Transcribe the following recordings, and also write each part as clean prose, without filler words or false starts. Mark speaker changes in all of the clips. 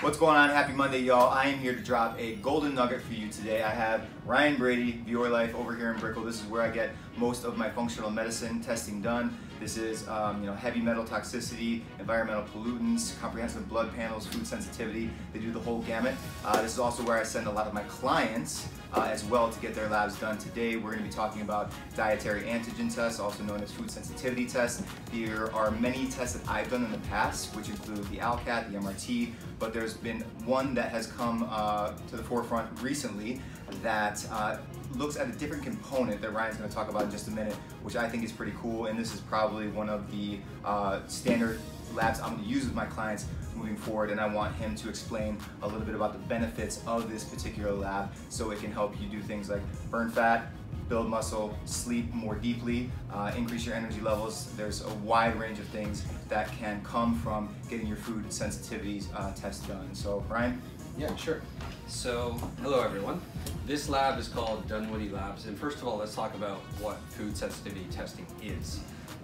Speaker 1: What's going on? Happy Monday, y'all. I am here to drop a golden nugget for you today. I have Ryan Brady, Your Life, over here in Brickell. This is where I get most of my functional medicine testing done. This is heavy metal toxicity, environmental pollutants, comprehensive blood panels, food sensitivity. They do the whole gamut. This is also where I send a lot of my clients as well to get their labs done. Today we're going to be talking about dietary antigen tests, also known as food sensitivity tests. There are many tests that I've done in the past, which include the ALCAT, the MRT, but there's been one that has come to the forefront recently that looks at a different component that Ryan's going to talk about in just a minute, which I think is pretty cool, and this is probably one of the standard labs I'm going to use with my clients moving forward, and I want him to explain a little bit about the benefits of this particular lab so it can help you do things like burn fat, build muscle, sleep more deeply, increase your energy levels. There's a wide range of things that can come from getting your food sensitivities test done. So Ryan?
Speaker 2: Yeah, sure. So, hello everyone. This lab is called Dunwoody Labs, and first of all, let's talk about what food sensitivity testing is.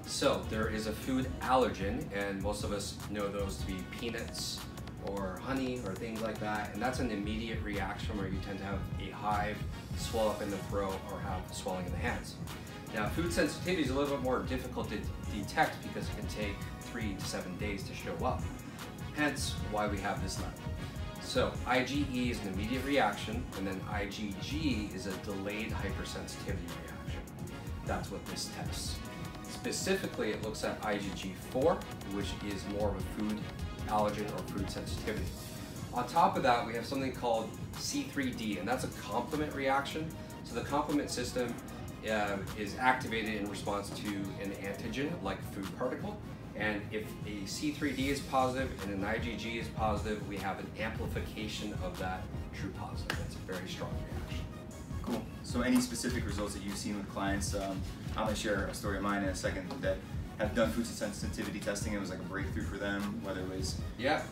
Speaker 2: So, there is a food allergen, and most of us know those to be peanuts or honey or things like that, and that's an immediate reaction where you tend to have a hive, swell up in the throat, or have swelling in the hands. Now, food sensitivity is a little bit more difficult to detect because it can take 3 to 7 days to show up, hence why we have this lab. So IgE is an immediate reaction, and then IgG is a delayed hypersensitivity reaction. That's what this tests. Specifically, it looks at IgG4, which is more of a food allergen or food sensitivity. On top of that, we have something called C3D, and that's a complement reaction. So the complement system is activated in response to an antigen, like a food particle. And if a C3D is positive and an IgG is positive, we have an amplification of that true positive. That's a very strong reaction.
Speaker 1: Cool. So any specific results that you've seen with clients? I'm going to share a story of mine in a second that have done food sensitivity testing. It was like a breakthrough for them, whether it was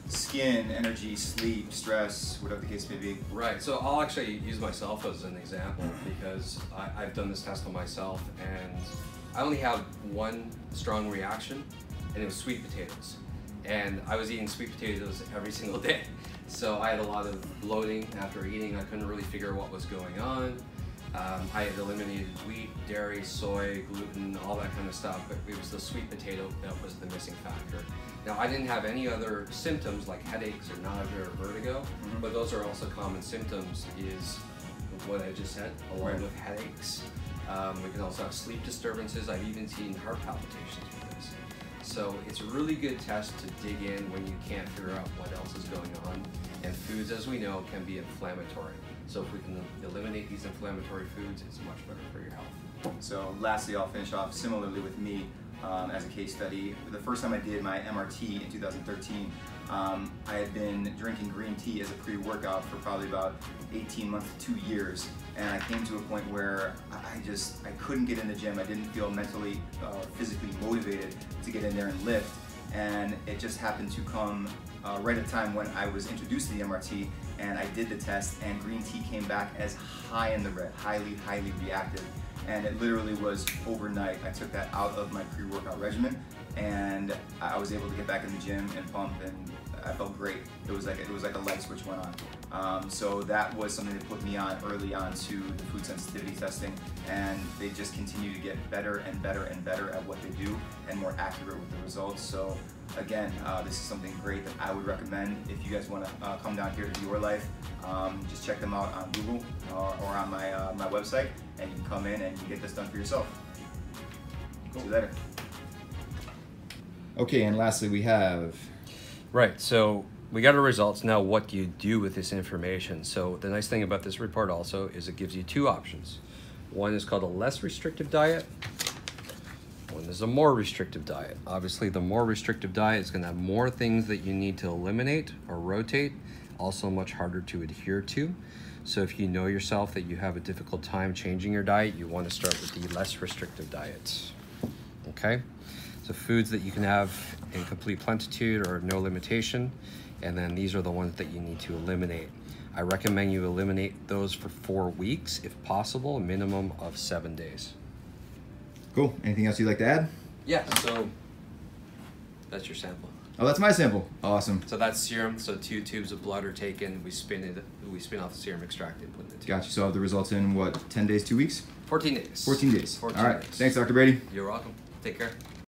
Speaker 1: skin, energy, sleep, stress, whatever the case may be.
Speaker 2: Right. So I'll actually use myself as an example because I've done this test on myself, and I only have one strong reaction, and it was sweet potatoes. And I was eating sweet potatoes every single day. So I had a lot of bloating after eating. I couldn't really figure out what was going on. I had eliminated wheat, dairy, soy, gluten, all that kind of stuff, but it was the sweet potato that was the missing factor. Now, I didn't have any other symptoms like headaches or nausea or vertigo, but those are also common symptoms, is what I just said, along with headaches. We can also have sleep disturbances. I've even seen heart palpitations with this. So it's a really good test to dig in when you can't figure out what else is going on. And foods, as we know, can be inflammatory. So if we can eliminate these inflammatory foods, it's much better for your health.
Speaker 1: So lastly, I'll finish off similarly with me as a case study. The first time I did my MRT in 2013, I had been drinking green tea as a pre-workout for probably about 18 months to 2 years, and I came to a point where I couldn't get in the gym. I didn't feel mentally or physically motivated to get in there and lift, and it just happened to come right at the time when I was introduced to the MRT, and I did the test, and green tea came back as high in the red, highly reactive. And it literally was overnight. I took that out of my pre-workout regimen, and I was able to get back in the gym and pump, and I felt great. It was like a light switch went on. So that was something that put me on early on to the food sensitivity testing, and they just continue to get better and better and better at what they do and more accurate with the results. So again, this is something great that I would recommend if you guys want to come down here to Your Life. Just check them out on Google or on my website, and you can come in and you get this done for yourself. Cool. See you later. Okay, and lastly we have...
Speaker 2: Right, so we got our results. Now what do you do with this information? So the nice thing about this report also is it gives you two options. One is called a less restrictive diet. One is a more restrictive diet. Obviously, the more restrictive diet is going to have more things that you need to eliminate or rotate, also much harder to adhere to. So if you know yourself that you have a difficult time changing your diet, you want to start with the less restrictive diet. Okay? So foods that you can have in complete plenitude or no limitation, and then these are the ones that you need to eliminate. I recommend you eliminate those for 4 weeks, if possible, a minimum of 7 days.
Speaker 1: Cool. Anything else you'd like to add?
Speaker 2: Yeah, so that's your sample.
Speaker 1: Oh, that's my sample. Awesome.
Speaker 2: So that's serum. So 2 tubes of blood are taken. We spin off the serum, extract it, put it in the tube.
Speaker 1: Gotcha. So I'll have the results in what, 10 days, 2 weeks?
Speaker 2: 14 days.
Speaker 1: 14 days.
Speaker 2: 14
Speaker 1: All right.
Speaker 2: days.
Speaker 1: Thanks, Dr. Brady.
Speaker 2: You're welcome. Take care.